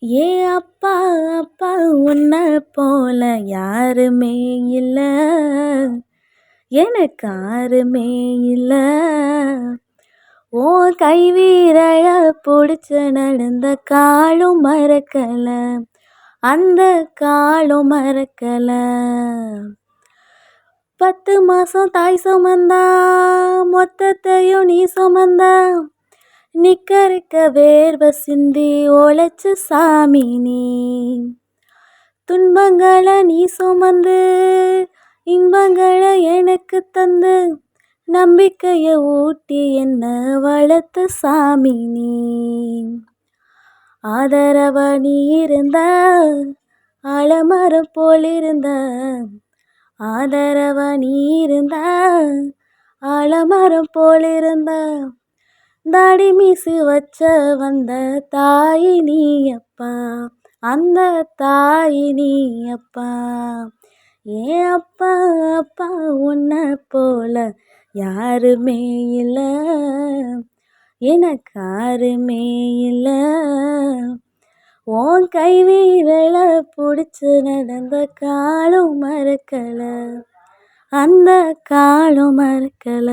ஏ அப்பா அப்பா உன்னை போல யாருமே இல்ல, எனக்கு யாருமே இல்ல. ஓ கைவீரழ பிடிச்சு நடந்த காலும் மறக்கல, அந்த காலும் மறக்கல. 10 மாசம் தாய் சுமந்தா, மொத்தத்தையும் நீ சுமந்தா, நிக்கருக்க வேர்வை சிந்தி ஒழைச்ச சாமி நீ. துன்பங்களை நீ சுமந்து இன்பங்களை எனக்கு தந்து, நம்பிக்கையை ஊட்டி என்ன வளர்த்த சாமி நீ. ஆதரவா நீ இருந்த, ஆலமரம் போல் இருந்த, ஆதரவா நீ இருந்த, ஆலமரம் போல் இருந்த. தாடி மீசு வச்ச வந்த தாய் நீ அப்பா, அந்த தாய் நீ அப்பா. ஏ அப்பா அப்பா உன்னை போல யாருமே இல்ல, எனக்கு யாருமே இல்ல. உன் கைவீரல பிடிச்சு நடந்த காலும் மறக்கல, அந்த காலும் மறக்கல.